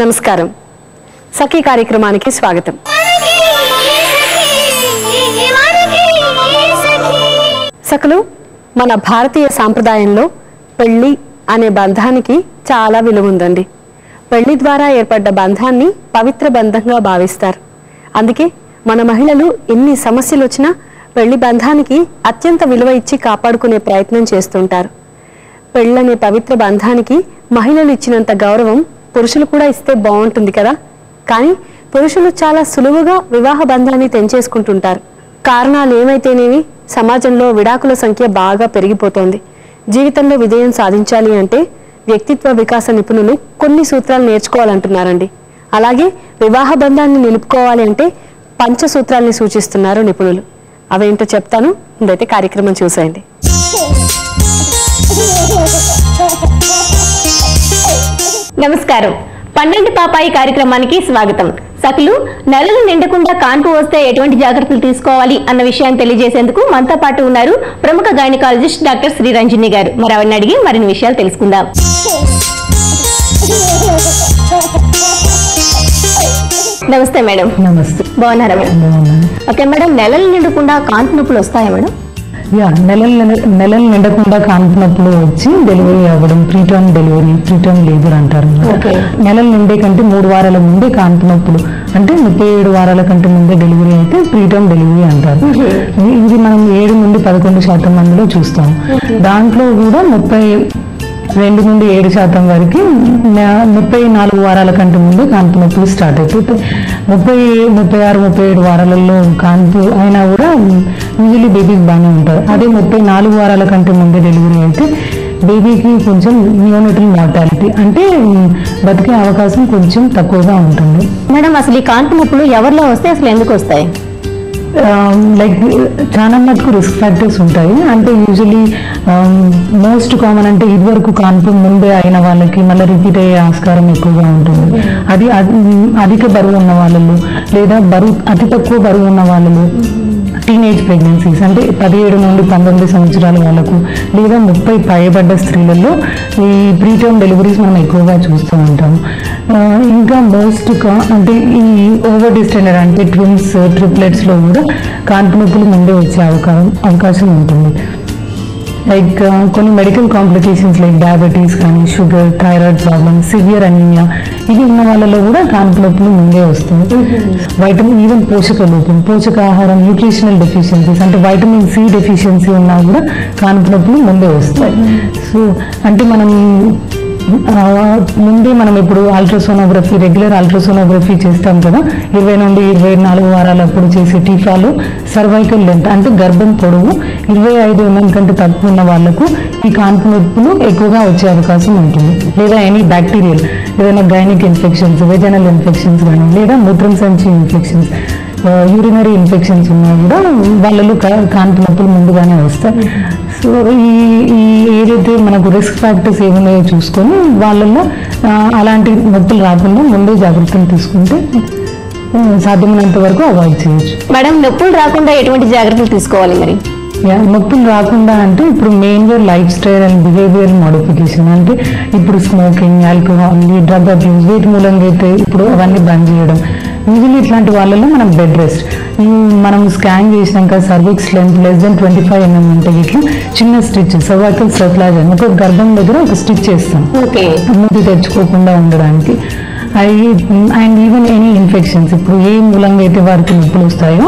నమస్కారం. సఖీ కార్యక్రమానికి స్వాగతం. సఖులు, మన భారతీయ సాంప్రదాయంలో పెళ్లి అనే బంధానికి చాలా విలువ ఉందండి. పెళ్లి ద్వారా ఏర్పడ్డ బంధాన్ని పవిత్ర బంధంగా భావిస్తారు. అందుకే మన మహిళలు ఎన్ని సమస్యలు వచ్చినా పెళ్లి బంధానికి అత్యంత విలువ ఇచ్చి కాపాడుకునే ప్రయత్నం చేస్తుంటారు. పెళ్ళనే పవిత్ర బంధానికి మహిళలు ఇచ్చినంత గౌరవం పురుషులు కూడా ఇస్తే బాగుంటుంది కదా. కానీ పురుషులు చాలా సులువుగా వివాహ బంధాన్ని తెంచేసుకుంటుంటారు. కారణాలు ఏమైతేనేవి సమాజంలో విడాకుల సంఖ్య బాగా పెరిగిపోతోంది. జీవితంలో విజయం సాధించాలి అంటే వ్యక్తిత్వ వికాస నిపుణులు కొన్ని సూత్రాలు నేర్చుకోవాలంటున్నారండి. అలాగే వివాహ బంధాన్ని నిలుపుకోవాలి అంటే పంచసూత్రాల్ని సూచిస్తున్నారు నిపుణులు. అవేంటో చెప్తాను, ముందైతే కార్యక్రమం చూసేయండి. నమస్కారం. 12 పాపాయి కార్యక్రమానికి స్వాగతం. సఖులు, నెలలు నిండకుండా కాన్పు వస్తే ఎటువంటి జాగ్రత్తలు తీసుకోవాలి అన్న విషయాన్ని తెలియజేసేందుకు మనతో పాటు ఉన్నారు ప్రముఖ గైనకాలజిస్ట్ డాక్టర్ శ్రీ రంజని గారు. మరి అవన్నీ అడిగి మరిన్ని విషయాలు తెలుసుకుందాం. నమస్తే మేడం. నమస్తే. బాగున్నారా మేడం? ఓకే మేడం, నెలలు నిండకుండా కాన్పు నొప్పులు వస్తాయా మేడం? నెలలు నిండకుండా కాన్పు నొప్పులు వచ్చి డెలివరీ అవ్వడం ప్రీటర్మ్ డెలివరీ, ప్రీటర్మ్ లేబర్ అంటారు. నెలలు నిండే కంటే 3 వారాల ముందే కాన్పు నొప్పులు అంటే 37 వారాల కంటే ముందే డెలివరీ అయితే ప్రీటర్మ్ డెలివరీ అంటారు. ఇది మనం 7 నుండి 11% మందిలో చూస్తాం. దాంట్లో కూడా 32 నుండి 7% వరకు 34 వారాల కంటే ముందే కాన్పు నొప్పులు స్టార్ట్ అవుతాయి. 36, 37 వారాలలో కాన్పు అయినా కూడా యూజువల్లీ బేబీకి బాగానే ఉంటారు. అదే 34 వారాల కంటే ముందే డెలివరీ అయితే బేబీకి కొంచెం నియోనటల్ మార్టాలిటీ అంటే బతికే అవకాశం కొంచెం తక్కువగా ఉంటుంది. మేడం, అసలు ఈ కాన్పు నొప్పులు ఎవరిలో వస్తే అసలు ఎందుకు వస్తాయి? లైక్ చాలా మటుకు రిస్క్ ఫ్యాక్టర్స్ ఉంటాయి. అంటే యూజువలీ మోస్ట్ కామన్ అంటే ఇదివరకు కాన్పు ముందే అయిన వాళ్ళకి మళ్ళీ రిపీట్ అయ్యే ఆస్కారం ఎక్కువగా ఉంటుంది. అది అధిక బరువు ఉన్న వాళ్ళలో లేదా అతి తక్కువ బరువు ఉన్న వాళ్ళలో, టీనేజ్ ప్రెగ్నెన్సీస్ అంటే 17 నుండి 19 సంవత్సరాల వాళ్ళకు లేదా 30 పైబడ్డ స్త్రీలలో ఈ ప్రీటర్మ్ డెలివరీస్ మనం ఎక్కువగా చూస్తూ ఉంటాం. ఇంకా అంటే ఈ ఓవర్ డిస్టెండర్ అంటే ట్విన్స్, ట్రిప్లెట్స్లో కూడా కాన్పు నొప్పులు ముందే వచ్చే అవకాశం ఉంటుంది. లైక్ కొన్ని మెడికల్ కాంప్లికేషన్స్ లైక్ డయాబెటీస్ కానీ, sugar, thyroid problems, severe anaemia ఇది ఉన్న వాళ్ళలో కూడా కాన్పు నొప్పులు ముందే వస్తాయి. ఈవెన్ పోషకాహారం న్యూట్రిషనల్ డెఫిషియన్సీస్ అంటే వైటమిన్ సి డెఫిషియన్సీ ఉన్నా కూడా కాన్పు నొప్పులు ముందే వస్తాయి. సో అంటే ముందే మనం ఇప్పుడు అల్ట్రాసోనోగ్రఫీ, రెగ్యులర్ అల్ట్రాసోనోగ్రఫీ చేస్తాం కదా, 20 నుండి 24 వారాలప్పుడు చేసే టీకాలు సర్వైకల్ లెంత్ అంటే గర్భం పొడవు 25 mm కంటే తక్కువ ఉన్న వాళ్లకు ఈ కాన్పు నొప్పులు ఎక్కువగా వచ్చే అవకాశం ఉంటుంది. లేదా ఎనీ బ్యాక్టీరియల్ ఏదైనా గైనిక్ ఇన్ఫెక్షన్స్, వెజనల్ ఇన్ఫెక్షన్స్ కానీ లేదా మూత్రం సంచి ఇన్ఫెక్షన్స్, యూరినరీ ఇన్ఫెక్షన్స్ ఉన్నా కూడా వాళ్ళలో కాన్పు నొప్పులు ముందుగానే వస్తాయి. సో ఈ ఏదైతే మనకు రిస్క్ ఫ్యాక్టర్స్ ఏమున్నాయో చూసుకొని వాళ్ళల్లో అలాంటి నొప్పులు రాకుండా ముందే జాగ్రత్తలు తీసుకుంటే సాధ్యమైనంత వరకు అవాయిడ్ చేయొచ్చు. మేడం, నొప్పులు రాకుండా ఎటువంటి జాగ్రత్తలు తీసుకోవాలి మరి? నొప్పులు రాకుండా అంటే ఇప్పుడు మెయిన్గా life style and behaviour modification అంటే ఇప్పుడు స్మోకింగ్, ఆల్కహాల్, డ్రగ్ అబ్యూస్ వీటి మూలంగా అయితే ఇప్పుడు అవన్నీ బంద్ చేయడం. యూజువల్లీ ఇట్లాంటి వాళ్ళలో మనం బెడ్ రెస్ట్, మనం స్కాన్ చేసినాక సర్విక్స్ లెంత్ +25 mm ఉంటే ఇట్లా చిన్న స్టిచ్ సర్వైకల్ సర్క్లాజ్ అని ఒక గర్భం దగ్గర ఒక స్టిచ్ చేస్తాం మూతి తెచ్చుకోకుండా ఉండడానికి. అండ్ ఈవెన్ ఎనీ ఇన్ఫెక్షన్స్ ఇప్పుడు ఏ మూలంగా అయితే వారికి నొప్పులు వస్తాయో,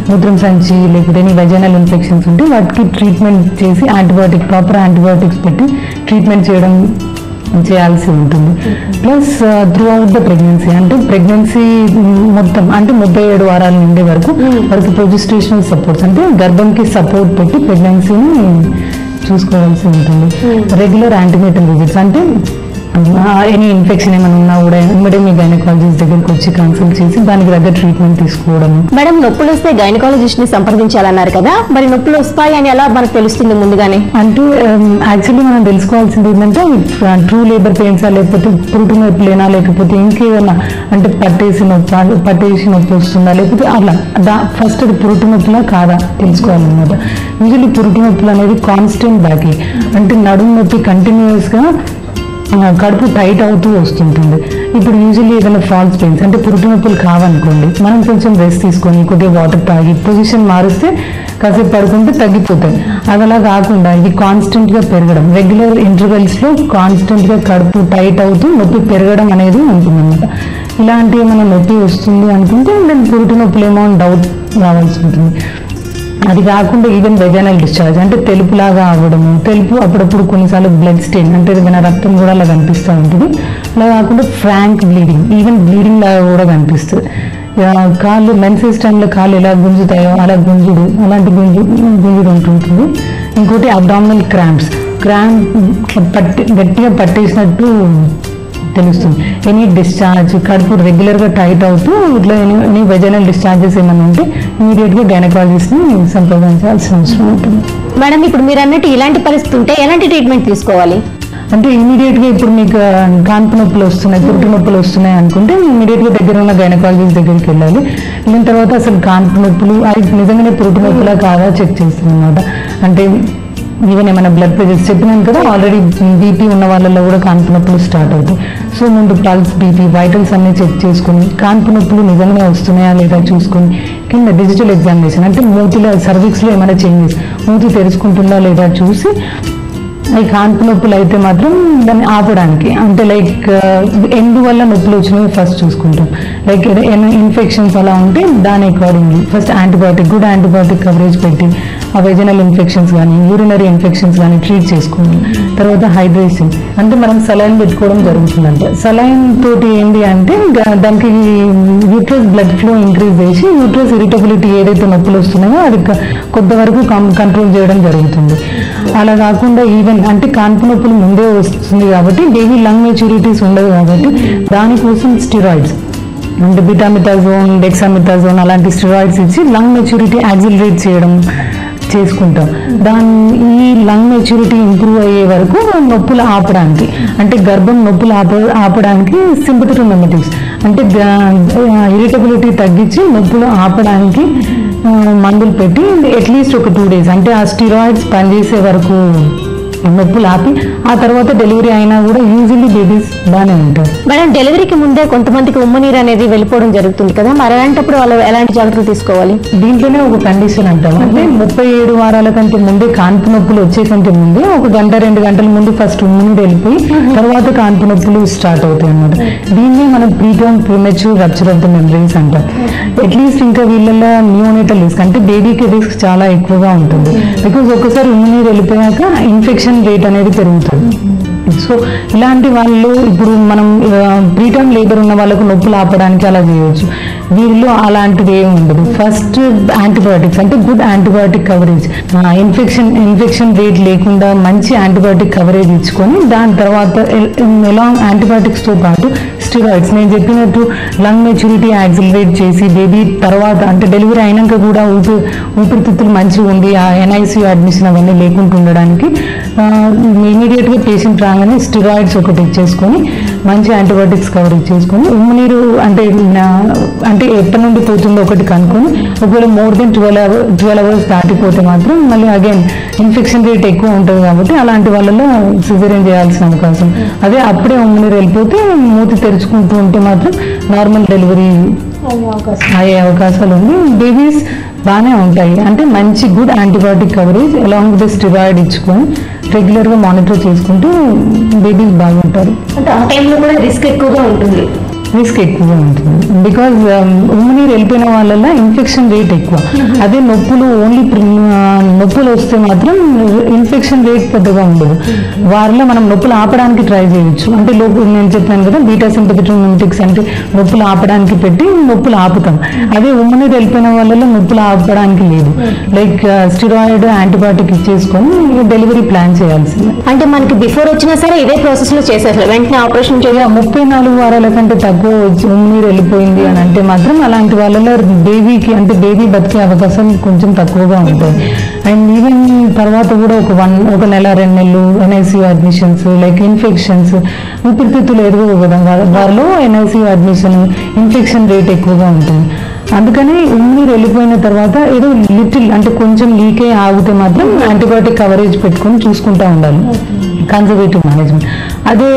మూత్రం సంచి లేకపోతే ఎనీ వెజనల్ ఇన్ఫెక్షన్స్ ఉంటే వాటికి ట్రీట్మెంట్ చేసి ప్రాపర్ యాంటీబయాటిక్స్ పెట్టి ట్రీట్మెంట్ చేయాల్సి ఉంటుంది. Plus through out the pregnancy అంటే ప్రెగ్నెన్సీ మొత్తం అంటే 37 వారాలు నిండే వరకు వారికి ప్రొజెస్టేషనల్ సపోర్ట్స్ అంటే గర్భంకి సపోర్ట్ పెట్టి ప్రెగ్నెన్సీని చూసుకోవాల్సి ఉంటుంది. రెగ్యులర్ యాంటీనేటల్ విజిట్స్ అంటే ఎనీ ఇన్ఫెక్షన్ ఏమైనా ఉన్నా కూడా వెంబడే మీ గైనకాలజిస్ట్ దగ్గరికి వచ్చి కన్సల్ట్ చేసి దానికి దగ్గర ట్రీట్మెంట్ తీసుకోవడం. మేడం, నొప్పులు వస్తే గైనకాలజిస్ట్ ని సంప్రదించాలన్నారు కదా, మరి నొప్పులు వస్తాయి అని ఎలా మనకు తెలుస్తుంది ముందుగానే? అంటే యాక్చువల్లీ మనం తెలుసుకోవాల్సింది ఏంటంటే ట్రూ లేబర్ పెయిన్స్ లేకపోతే పురుటు నొప్పులేనా లేకపోతే ఇంకేదైనా అంటే పట్టేసి నొప్పి వస్తుందా లేకపోతే అలా ఫస్ట్ అది పురుటు నొప్పులా కాదా తెలుసుకోవాలన్నమాట. యూజువల్లీ పురుటు నొప్పులు అనేది కాన్స్టెంట్ బ్యాకింగ్ అంటే నడుము నొప్పి కంటిన్యూస్గా కడుపు టైట్ అవుతూ వస్తుంటుంది. ఇప్పుడు యూజువల్లీ ఏదైనా ఫాల్స్ పెయిన్స్ అంటే పురుటి నొప్పులు కావనుకోండి, మనం కొంచెం రెస్ట్ తీసుకొని కొద్దిగా వాటర్ తాగి పొజిషన్ మారిస్తే కాసేపు పడుకుంటే తగ్గిపోతాయి. అది అలా కాకుండా ఇది కాన్స్టెంట్గా పెరగడం, రెగ్యులర్ ఇంటర్వెల్స్లో కాన్స్టెంట్గా కడుపు టైట్ అవుతూ నొప్పి పెరగడం అనేది ఉంటుందన్నమాట. ఇలాంటి ఏమైనా నొప్పి వస్తుంది అనుకుంటే నేను పురుటి నొప్పులేమో అని డౌట్ రావాల్సి ఉంటుంది. అది కాకుండా ఈవెన్ వెజైనల్ డిశ్చార్జ్ అంటే తెలుపులాగా అవ్వడము, తెలుపు అప్పుడప్పుడు కొన్నిసార్లు బ్లడ్ స్టెయిన్ అంటే ఏదైనా రక్తం కూడా అలా కనిపిస్తూ ఉంటుంది. అలా కాకుండా ఫ్రాంక్ బ్లీడింగ్, ఈవెన్ బ్లీడింగ్ లాగా కూడా కనిపిస్తుంది. కాళ్ళు మెన్సెస్ టైంలో కాళ్ళు ఎలా గుంజుతాయో అలా అలాంటి గుంజుడు ఉంటుంటుంది. ఇంకోటి అబ్డామినల్ క్రాంప్స్, గట్టిగా పట్టేసినట్టు తెలుస్తుంది. ఎనీ డిశ్చార్జ్ కడుపు రెగ్యులర్గా టైట్ అవుతూ ఇట్లా ఎనీ వెజైనల్ డిశ్చార్జెస్ ఏమైనా ఉంటే ఇమీడియట్గా గైనకాలజిస్ట్ని సంప్రదించాల్సిన అవసరం ఉంటుంది. మేడం, ఇప్పుడు మీరు అన్నట్టు ఇలాంటి పరిస్థితి ఉంటే ఎలాంటి ట్రీట్మెంట్ తీసుకోవాలి? అంటే ఇమీడియట్గా ఇప్పుడు మీకు కాన్పు నొప్పులు వస్తున్నాయి, పురుటి నొప్పులు వస్తున్నాయి అనుకుంటే ఇమీడియట్గా దగ్గర ఉన్న గైనకాలజిస్ట్ దగ్గరికి వెళ్ళాలి. వెళ్ళిన తర్వాత అసలు కాన్పు నొప్పులు అది నిజంగానే పురుటి నొప్పులా కాదా చెక్ చేస్తుంది అనమాట. అంటే ఈవెన్ ఏమైనా బ్లడ్ ప్రెషర్స్ చెప్పినాను కదా, ఆల్రెడీ బీపీ ఉన్న వాళ్ళలో కూడా కాన్పు నొప్పులు స్టార్ట్ అవుతాయి. సో ముందు పల్స్, బీపీ, వైటల్స్ అన్నీ చెక్ చేసుకుని కాన్పు నొప్పులు నిజంగానే వస్తున్నాయా లేదా చూసుకొని కింద డిజిటల్ ఎగ్జామినేషన్ అంటే మూతిలో సర్విక్స్లో ఏమైనా చేంజెస్, మూతి తెరుచుకుంటుందా లేదా చూసి ఈ కాన్పు నొప్పులు అయితే మాత్రం దాన్ని ఆపడానికి అంటే లైక్ ఎందువల్ల నొప్పులు వచ్చినాయో ఫస్ట్ చూసుకుంటాం. లైక్ ఇన్ఫెక్షన్స్ అలా ఉంటే దాని accordingly first antibiotic, good antibiotic coverage పెట్టి ఆ వెజనల్ ఇన్ఫెక్షన్స్ కానీ యూరినరీ ఇన్ఫెక్షన్స్ కానీ ట్రీట్ చేసుకోవాలి. తర్వాత హైడ్రేషన్ అంటే మనం సలైన్ పెట్టుకోవడం జరుగుతుందంటే సలైన్ తోటి ఏంటి అంటే దానికి యూట్రస్ బ్లడ్ ఫ్లో ఇంక్రీజ్ చేసి యూట్రస్ ఇరిటబిలిటీ ఏదైతే నొప్పులు వస్తున్నాయో అది కొంతవరకు కంట్రోల్ చేయడం జరుగుతుంది. అలా కాకుండా ఈవెన్ అంటే కాన్పు నొప్పులు ముందే వస్తుంది కాబట్టి బేబీ లంగ్ మెచ్యూరిటీస్ ఉండదు కాబట్టి దానికోసం స్టిరాయిడ్స్ అంటే బిటామిథాజోన్, డెక్సామిథాజోన్ అలాంటి స్టిరాయిడ్స్ ఇచ్చి లంగ్ మెచ్యూరిటీ యాక్సిలరేట్ చేసుకుంటాం. ఈ లంగ్ మెచ్యూరిటీ ఇంప్రూవ్ అయ్యే వరకు నొప్పులు ఆపడానికి అంటే గర్భం నొప్పులు ఆపడానికి సింపథెటిక్ మిమెటిక్స్ అంటే ఇరిటబిలిటీ తగ్గించి నొప్పులు ఆపడానికి మందులు పెట్టి అట్లీస్ట్ ఒక 2 days అంటే ఆ స్టిరాయిడ్స్ పనిచేసే వరకు నొప్పులు ఆపి ఆ తర్వాత డెలివరీ అయినా కూడా యూజువల్లీ బేబీస్ బాగానే ఉంటారు. మేడం, డెలివరీకి ముందే కొంతమందికి ఉమ్మనీరు అనేది వెళ్ళిపోవడం జరుగుతుంది కదా, మరి అలాంటప్పుడు వాళ్ళు ఎలాంటి జాగ్రత్తలు తీసుకోవాలి? దీంట్లోనే ఒక కండిషన్ అంటాం అంటే 37 వారాల కంటే ముందే కాన్పు నొప్పులు వచ్చే కంటే ముందే 1 గంట 2 గంటల ముందు ఫస్ట్ ఉమ్మనీరు వెళ్ళిపోయి తర్వాత కాన్పు నొప్పులు స్టార్ట్ అవుతాయి అన్నమాట. దీన్ని మనం preterm premature rupture of the membranes అంటాం. అట్లీస్ట్ ఇంకా వీళ్ళల్లో నియోనేటల్ రిస్క్ అంటే బేబీకి రిస్క్ చాలా ఎక్కువగా ఉంటుంది. బికాజ్ ఒకసారి ఉమ్మనీరు వెళ్ళిపోయాక ఇన్ఫెక్షన్ రేట్ అనేది పెరుగుతుంది. సో ఇలాంటి వాళ్ళు ఇప్పుడు మనం ప్రీటర్మ్ లేబర్ ఉన్న వాళ్ళకు నొప్పులు ఆపడానికి అలా చేయవచ్చు. వీళ్ళు అలాంటిది ఏమి ఉండదు. ఫస్ట్ యాంటీబయాటిక్స్ అంటే good antibiotic coverage, infection rate లేకుండా మంచి యాంటీబయాటిక్ కవరేజ్ ఇచ్చుకొని దాని తర్వాత ఎలా యాంటీబయాటిక్స్తో పాటు స్టిరాయిడ్స్ నేను చెప్పినట్టు లంగ్ మెచ్యూరిటీ యాక్సిలరేట్ చేసి బేబీ తర్వాత అంటే డెలివరీ అయినాక కూడా ఊపిరితిత్తులు మంచిగా ఉంది, ఆ NICU అడ్మిషన్ అవన్నీ లేకుండా ఉండడానికి ఇమీడియట్గా పేషెంట్ రాగానే స్టిరాయిడ్స్ ఒకటి ఇచ్చేసుకొని మంచి యాంటీబయాటిక్స్ కవరేజ్ చేసుకొని ఉమ్మనీరు అంటే ఎప్పటి నుండి పోతుందో ఒకటి కనుక్కొని ఒకవేళ మోర్ దెన్ 12 hours దాటిపోతే మాత్రం మళ్ళీ అగైన్ ఇన్ఫెక్షన్ రేట్ ఎక్కువ ఉంటుంది కాబట్టి అలాంటి వాళ్ళలో సిజేరియన్ చేయాల్సిన అవకాశం. అదే అప్పుడే ఉమ్మనీరు వెళ్ళిపోతే మూతి తెరుచుకుంటూ ఉంటే మాత్రం నార్మల్ డెలివరీ అయ్యే అవకాశాలు ఉంది. బేబీస్ బాగానే ఉంటాయి అంటే మంచి good antibiotic coverage along with steroid ఇచ్చుకొని రెగ్యులర్గా మానిటర్ చేసుకుంటూ బేబీస్ బాగుంటారు. అంటే ఆ టైంలో కూడా రిస్క్ ఎక్కువగా ఉంటుంది. బికాజ్ ఉమ్మనీరు వెళ్ళిపోయిన వాళ్ళ ఇన్ఫెక్షన్ రేట్ ఎక్కువ. అదే నొప్పులు ఓన్లీ నొప్పులు వస్తే మాత్రం ఇన్ఫెక్షన్ రేట్ పెద్దగా ఉండదు. వారిలో మనం నొప్పులు ఆపడానికి ట్రై చేయొచ్చు. అంటే నేను చెప్పాను కదా బీటా సింపథెటిక్ మిమెటిక్స్ అంటే నొప్పులు ఆపడానికి పెట్టి నొప్పులు ఆపుతాం. అదే ఉమ్మనీరు వెళ్ళిపోయిన వాళ్ళలో నొప్పులు ఆపడానికి లేదు. లైక్ స్టిరాయిడ్ యాంటీబయాటిక్ ఇచ్చేసుకొని డెలివరీ ప్లాన్ చేయాల్సింది. అంటే మనకి బిఫోర్ వచ్చినా సరే ఇదే ప్రాసెస్ లో చేసేసారు, వెంటనే ఆపరేషన్ చేయాలి. 34 వారాల కంటే తక్కువ ఉమ్మనీరు వెళ్ళిపోయింది అని అంటే మాత్రం అలాంటి వాళ్ళలో బేబీకి అంటే బేబీ బతికే అవకాశం కొంచెం తక్కువగా ఉంటాయి. అండ్ ఈవెన్ తర్వాత కూడా ఒక నెల 2 నెలలు NICU అడ్మిషన్స్, లైక్ ఇన్ఫెక్షన్స్, ఊపిరితిత్తులు ఎదుగు కదా వారిలో NICU అడ్మిషన్ ఇన్ఫెక్షన్ రేట్ ఎక్కువగా ఉంటుంది. అందుకని మీరు వెళ్ళిపోయిన తర్వాత ఏదో లిటిల్ అంటే కొంచెం లీకే ఆగితే మాత్రం యాంటీబయాటిక్ కవరేజ్ పెట్టుకొని చూసుకుంటూ ఉండాలి, కన్జర్వేటివ్ మేనేజ్మెంట్. అదే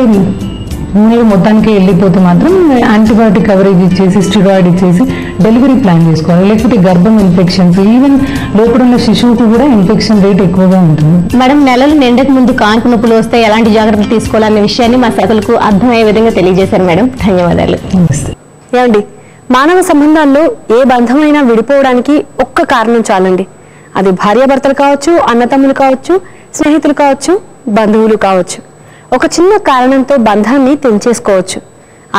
మీరు మొత్తానికి వెళ్ళిపోతే మాత్రం యాంటీబయాటిక్ కవరేజ్ ఇచ్చేసి స్టిరాయిడ్ ఇచ్చేసి డెలివరీ ప్లాన్ చేసుకోవాలి. లేకపోతే గర్భం ఇన్ఫెక్షన్స్, ఈవెన్ లోపల ఉన్న శిశువుకు కూడా ఇన్ఫెక్షన్ రేట్ ఎక్కువగా ఉంటుంది. మేడం, నెలలు నిండక ముందు కాన్పు నొప్పులు వస్తే ఎలాంటి జాగ్రత్తలు తీసుకోవాలనే విషయాన్ని మా సకలకు అర్థమయ్యే విధంగా తెలియజేశారు మేడం. ధన్యవాదాలు. ఏమండి, మానవ సంబంధాల్లో ఏ బంధమైనా విడిపోవడానికి ఒక్క కారణం చాలండి. అది భార్యాభర్తలు కావచ్చు, అన్నతమ్ములు కావచ్చు, స్నేహితులు కావచ్చు, బంధువులు కావచ్చు. ఒక చిన్న కారణంతో బంధాన్ని తెంచేసుకోవచ్చు.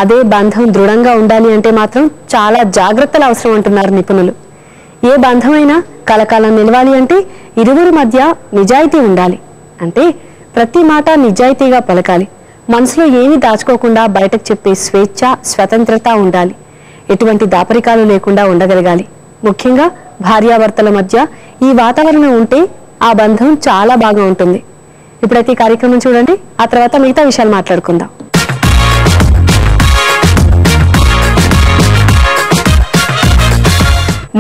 అదే బంధం దృఢంగా ఉండాలి అంటే మాత్రం చాలా జాగ్రత్తలు అవసరం అంటున్నారు నిపుణులు. ఏ బంధమైనా కలకాలం నిలవాలి అంటే ఇరువురి మధ్య నిజాయితీ ఉండాలి. అంటే ప్రతి మాట నిజాయితీగా పలకాలి. మనసులో ఏమీ దాచుకోకుండా బయటకు చెప్పే స్వేచ్ఛ, స్వతంత్రత ఉండాలి. ఎటువంటి దాపరికాలు లేకుండా ఉండగలగాలి. ముఖ్యంగా భార్యాభర్తల మధ్య ఈ వాతావరణం ఉంటే ఆ బంధం చాలా బాగా ఉంటుంది. ఇప్పుడైతే ఈ కార్యక్రమం చూడండి, ఆ తర్వాత మిగతా విషయాలు మాట్లాడుకుందాం.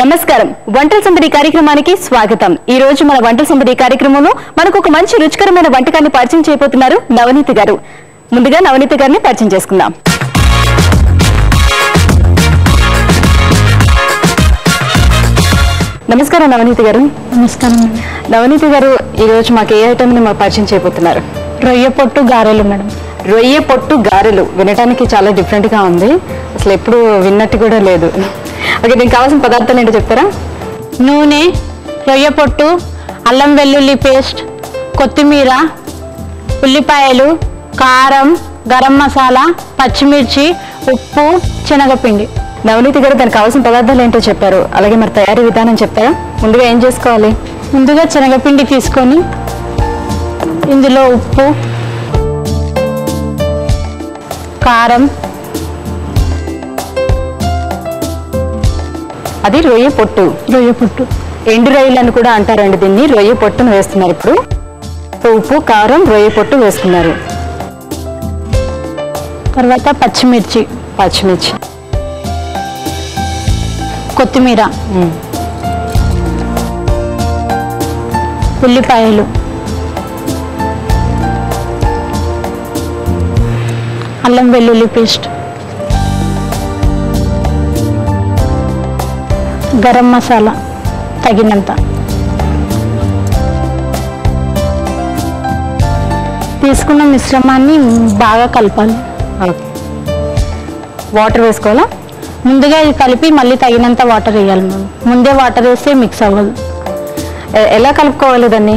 నమస్కారం, వంటల సందడి కార్యక్రమానికి స్వాగతం. ఈ రోజు మన వంటల సందడి కార్యక్రమంలో మనకు ఒక మంచి రుచికరమైన వంటకాన్ని పరిచయం చేయబోతున్నారు నవనీతి గారు. ముందుగా నవనీతి గారిని పరిచయం చేసుకుందాం. నమస్కారం నవనీతి గారు. నమస్కారం. నవనీతి గారు, ఈ రోజు మాకు ఏ ఐటమ్ ని మాకు పరిచయం చేయబోతున్నారు? రొయ్య పొట్టు గారెలు మేడం. రొయ్య పొట్టు గారెలు వినడానికి చాలా డిఫరెంట్ గా ఉంది, అసలు ఎప్పుడు విన్నట్టు కూడా లేదు. ఓకే, దీనికి కావాల్సిన పదార్థాలు ఏంటో చెప్తారా? నూనె, రొయ్య పొట్టు, అల్లం వెల్లుల్లి పేస్ట్, కొత్తిమీర, ఉల్లిపాయలు, కారం, గరం మసాలా, పచ్చిమిర్చి, ఉప్పు, శనగపిండి. నవనీతి గారు, దానికి కావాల్సిన పదార్థాలు ఏంటో చెప్పారు, అలాగే మరి తయారీ విధానం చెప్తారా? ముందుగా ఏం చేసుకోవాలి? ముందుగా శనగపిండి తీసుకొని ఇందులో ఉప్పు, కారం, అది రొయ్య పొట్టు. రొయ్య పొట్టు ఎండు రొయ్యలు అని కూడా అంటారండి దీన్ని. రొయ్య పొట్టును వేస్తున్నారు ఇప్పుడు. సో ఉప్పు, కారం, రొయ్య పొట్టు వేస్తున్నారు. తర్వాత పచ్చిమిర్చి, కొత్తిమీర, ఉల్లిపాయలు, అల్లం వెల్లుల్లి పేస్ట్, గరం మసాలా తగినంత, తీసుకున్న మిశ్రమాన్ని బాగా కలపాలి. వాటర్ వేసుకోవాలా? ముందుగా ఇది కలిపి మళ్ళీ తగినంత వాటర్ వేయాలి. మేము ముందే వాటర్ వేస్తే మిక్స్ అవ్వదు. ఎలా కలుపుకోవాలి దాన్ని?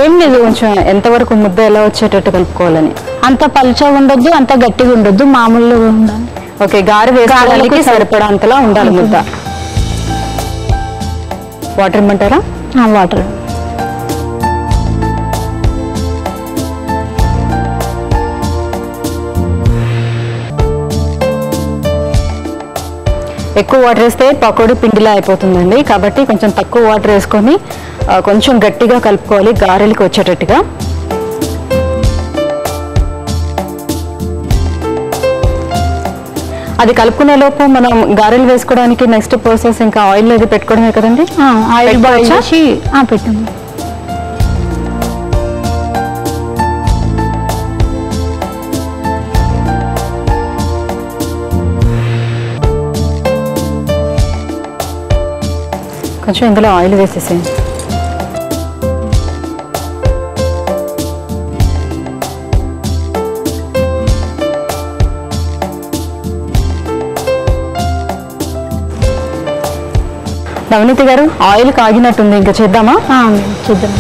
ఏం లేదు, కొంచెం ఎంతవరకు ముద్ద ఎలా వచ్చేటట్టు కలుపుకోవాలని? అంత పలుచగా ఉండొద్దు, అంత గట్టిగా ఉండొద్దు, మామూలుగా ఉండాలి. ఓకే, గారె వేసుకోవడానికి సరిపడా అంతలా ఉండాలి ముద్ద. వాటర్ ఇమ్మంటారా? వాటర్. ఎక్కువ వాటర్ వేస్తే పకోడీ పిండిలా అయిపోతుందండి, కాబట్టి కొంచెం తక్కువ వాటర్ వేసుకొని కొంచెం గట్టిగా కలుపుకోవాలి గారెలకి వచ్చేటట్టుగా. అది కలుపుకునే లోపు మనం గారెలు వేసుకోవడానికి నెక్స్ట్ ప్రాసెస్ ఇంకా ఆయిల్ అది పెట్టుకోవడమే కదండి? ఆయిల్ బాయిల్ చేసి పెట్టండి. కొంచెం ఇందులో ఆయిల్ వేసేసేయండి. నవనీతి గారు, ఆయిల్ కాగినట్టుంది, ఇంకా చేద్దామా? చేద్దాం.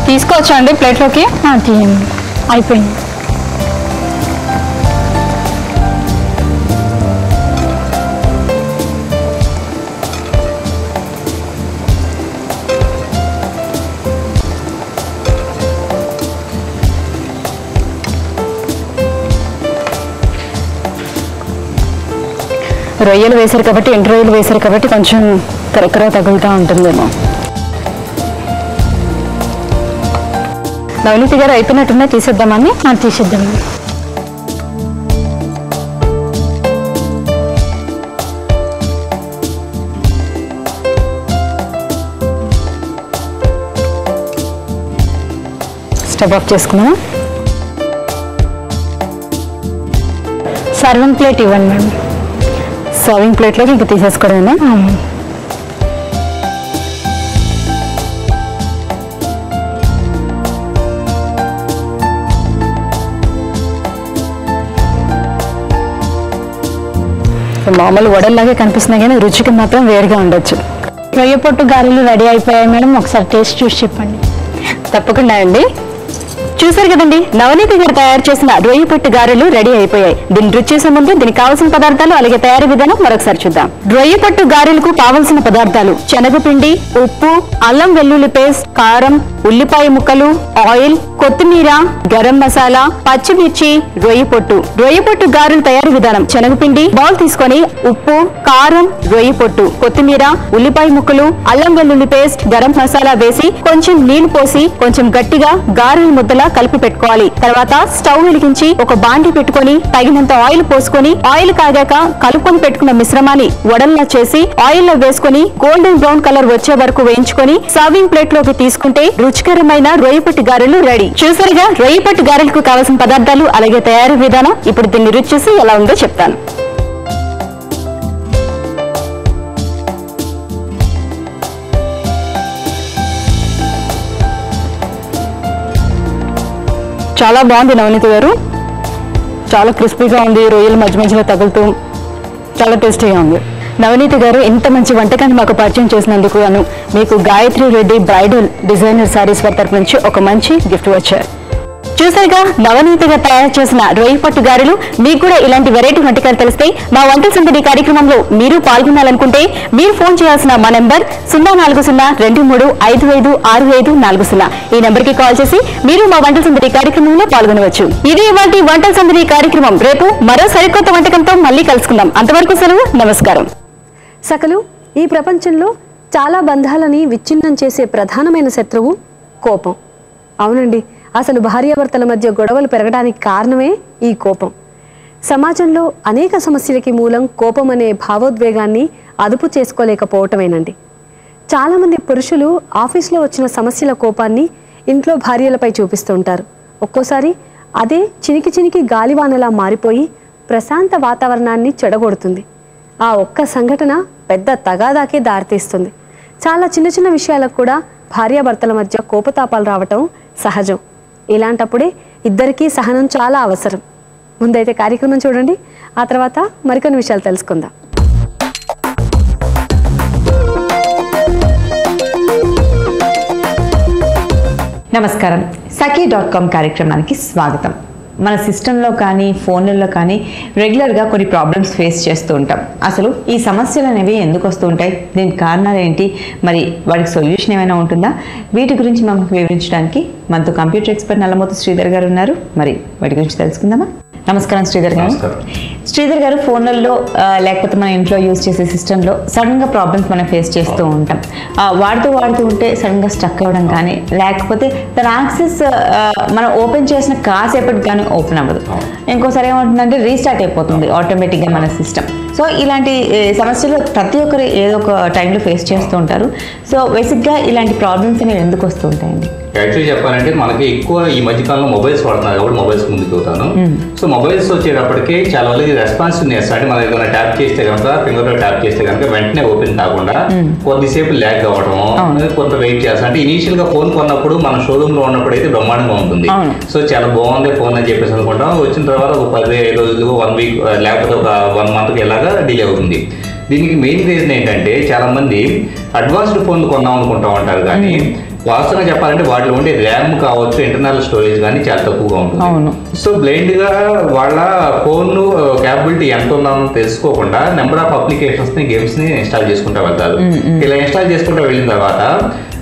తీసుకోవచ్చా అండి ప్లేట్లోకి? తీయండి, అయిపోయింది. రొయ్యలు వేశారు కాబట్టి, ఎండు రొయ్యలు వేశారు కాబట్టి కొంచెం కరకర తగులుతూ ఉంటుందేమో. నవనీతి గారు అయిపోయినట్టున్నా తీసేద్దామని. తీసేద్దాం. స్టవ్ ఆఫ్ చేసుకున్నాను. సర్వింగ్ ప్లేట్ ఇవ్వండి మేడం. సర్వింగ్ ప్లేట్లోకి ఇంకా తీసేసుకోవడమేనా? మామూలు వడల్లాగే కనిపిస్తున్నాయి కానీ రుచికి మాత్రం వేరుగా ఉండొచ్చు. రొయ్య పొట్టు గారెలు రెడీ అయిపోయాయి మేడం, ఒకసారి టేస్ట్ చూసి చెప్పండి. తప్పకుండా అండి. చూసారు కదండి, నవనీతి గారు తయారు చేసిన రొయ్య పొట్టు గారెలు రెడీ అయిపోయాయి. దీన్ని రుచి చేసే ముందు దీనికి కావాల్సిన పదార్థాలు అలాగే తయారీ విధానం మరొకసారి చూద్దాం. రొయ్య పొట్టు గారెలకు కావలసిన పదార్థాలు: శనగపిండి, ఉప్పు, అల్లం వెల్లుల్లి పేస్ట్, కారం, ఉల్లిపాయ ముక్కలు, ఆయిల్, కొత్తిమీర, గరం మసాలా, పచ్చిమిర్చి, రొయ్య పొట్టు. రొయ్య పొట్టు గారెలు తయారీ విధానం: శనగపిండి బౌల్ తీసుకొని ఉప్పు, కారం, రొయ్య పొట్టు, కొత్తిమీర, ఉల్లిపాయ ముక్కలు, అల్లం వెల్లుల్లి పేస్ట్, గరం మసాలా వేసి కొంచెం నీళ్లు పోసి కొంచెం గట్టిగా గారెల ముద్దలా కలిపి పెట్టుకోవాలి. తర్వాత స్టవ్ వెలిగించి ఒక బాండి పెట్టుకొని తగినంత ఆయిల్ పోసుకొని ఆయిల్ కాగాక కలుపుకొని పెట్టుకున్న మిశ్రమాన్ని వడల్లా చేసి ఆయిల్ లో వేసుకొని గోల్డెన్ బ్రౌన్ కలర్ వచ్చే వరకు వేయించుకొని సర్వింగ్ ప్లేట్ లోకి తీసుకుంటే రుచికరమైన రొయ్యపట్టు గారెలు రెడీ. చూసారుగా రొయ్యపట్టు గారెలకు కావాల్సిన పదార్థాలు అలాగే తయారీ విధానం. ఇప్పుడు దీన్ని రుచి చేసి ఎలా ఉందో చెప్తాను. చాలా బాగుంది నవనీతి గారు, చాలా క్రిస్పీగా ఉంది. రొయ్యలు మధ్య మధ్యలో తగులుతూ చాలా టేస్టీగా ఉంది. నవనీతి గారు ఇంత మంచి వంటకాన్ని మాకు పరిచయం చేసినందుకు గాను మీకు గాయత్రి రెడ్డి బ్రైడల్ డిజైనర్ శారీస్ వారి తరపు నుంచి ఒక మంచి గిఫ్ట్ వచ్చారు. చూసారుగా నవనీతిగా తయారు చేసిన రొయ్య పట్టు గారెలు. మీకు కూడా ఇలాంటి వెరైటీ వంటకాలు తెలిస్తే మా వంటల సందడి కార్యక్రమంలో మీరు పాల్గొనాలనుకుంటే మీరు ఫోన్ చేయాల్సిన మా నెంబర్ 04023255640. ఈ నెంబర్ కి కాల్ చేసి మీరు మా వంటల సందడి కార్యక్రమంలో పాల్గొనవచ్చు. ఇది ఇవాల్టి వంటల సందడి కార్యక్రమం. రేపు మరో సరికొత్త వంటకంతో మళ్ళీ కలుసుకుందాం. అంతవరకు సెలవు, నమస్కారం. సకలు, ఈ ప్రపంచంలో చాలా బంధాలని విచ్ఛిన్నం చేసే ప్రధానమైన శత్రువు కోపం. అవునండి, అసలు భార్యాభర్తల మధ్య గొడవలు పెరగడానికి కారణమే ఈ కోపం. సమాజంలో అనేక సమస్యలకి మూలం కోపం అనే భావోద్వేగాన్ని అదుపు చేసుకోలేకపోవటమేనండి. చాలామంది పురుషులు ఆఫీస్లో వచ్చిన సమస్యల కోపాన్ని ఇంట్లో భార్యలపై చూపిస్తుంటారు. ఒక్కోసారి అదే చినికి చినికి గాలివానలా మారిపోయి ప్రశాంత వాతావరణాన్ని చెడగొడుతుంది. ఆ ఒక్క సంఘటన పెద్ద తగాదాకే దారితీస్తుంది. చాలా చిన్న చిన్న విషయాలకు కూడా భార్యాభర్తల మధ్య కోపతాపాలు రావటం సహజం. ఇలాంటప్పుడే ఇద్దరికీ సహనం చాలా అవసరం. ముందైతే కార్యక్రమం చూడండి, ఆ తర్వాత మరికొన్ని విషయాలు తెలుసుకుందాం. నమస్కారం. సఖీ.com కార్యక్రమానికి స్వాగతం. మన సిస్టంలో కానీ ఫోన్లలో కానీ రెగ్యులర్గా కొన్ని ప్రాబ్లమ్స్ ఫేస్ చేస్తూ ఉంటాం. అసలు ఈ సమస్యలు అనేవి ఎందుకు వస్తూ ఉంటాయి, దీనికి కారణాలు ఏంటి, మరి వాటికి సొల్యూషన్ ఏమైనా ఉంటుందా, వీటి గురించి మనకు వివరించడానికి మనతో కంప్యూటర్ ఎక్స్పర్ట్ నల్లమోతు శ్రీధర్ గారు ఉన్నారు. మరి వాటి గురించి తెలుసుకుందామా? నమస్కారం శ్రీధర్ గారు. శ్రీధర్ గారు, ఫోన్లలో లేకపోతే మన ఇంట్లో యూజ్ చేసే సిస్టంలో సడన్గా ప్రాబ్లమ్స్ మనం ఫేస్ చేస్తూ ఉంటాం. వాడుతూ ఉంటే సడన్గా స్టక్ అవ్వడం కానీ, లేకపోతే తన యాక్సెస్ మనం ఓపెన్ చేసిన కాసేపటికి కానీ ఓపెన్ అవ్వదు. ఇంకోసారి ఏమవుతుందంటే రీస్టార్ట్ అయిపోతుంది ఆటోమేటిక్గా మన సిస్టమ్. సో ఇలాంటి సమస్యలు ప్రతి ఒక్కరు ఏదో ఒక టైంలో ఫేస్ చేస్తూ ఉంటారు. సో బేసిక్గా ఇలాంటి ప్రాబ్లమ్స్ అనేవి ఎందుకు వస్తూ ఉంటాయండి? యాక్చువల్లీ చెప్పాలంటే మనకి ఎక్కువ ఈ మధ్యకాలంలో మొబైల్స్ వాడుతున్నారు కాబట్టి మొబైల్స్ ముందుకు అవుతాను. సో మొబైల్స్ వచ్చేటప్పటికి చాలా వాళ్ళకి రెస్పాన్సివ్నెస్ అంటే మనం ఏదైనా ట్యాప్ చేస్తే కనుక, ఫింగర్ ట్యాప్ చేస్తే కనుక వెంటనే ఓపెన్ కాకుండా కొద్దిసేపు ల్యాగ్ అవ్వడం, కొంత వెయిట్ చేస్తాం. అంటే ఇనీషియల్ గా ఫోన్ కొన్నప్పుడు మన షోరూమ్ లో ఉన్నప్పుడు అయితే బ్రహ్మాండంగా ఉంటుంది. సో చాలా బాగుంది ఫోన్ అని చెప్పేసి అనుకుంటాం. వచ్చిన తర్వాత ఒక 15 రోజులు, 1 వీక్ లేకపోతే ఒక 1 మంత్కి ఎలాగా డిలే అవుతుంది. దీనికి మెయిన్ రీజన్ ఏంటంటే చాలా మంది అడ్వాన్స్డ్ ఫోన్లు కొన్నాం అనుకుంటా ఉంటారు, కానీ వాస్తవంగా చెప్పాలంటే వాటిలో ఉండే ర్యామ్ కావచ్చు, ఇంటర్నల్ స్టోరేజ్ కానీ చాలా తక్కువగా ఉంటుంది. సో బ్లైండ్ గా వాళ్ళ ఫోన్ క్యాపబిలిటీ ఎంత ఉందో తెలుసుకోకుండా నెంబర్ ఆఫ్ అప్లికేషన్స్ ని, గేమ్స్ ని ఇన్స్టాల్ చేసుకుంటూ వెళ్తారు. ఇలా ఇన్స్టాల్ చేసుకుంటూ వెళ్ళిన తర్వాత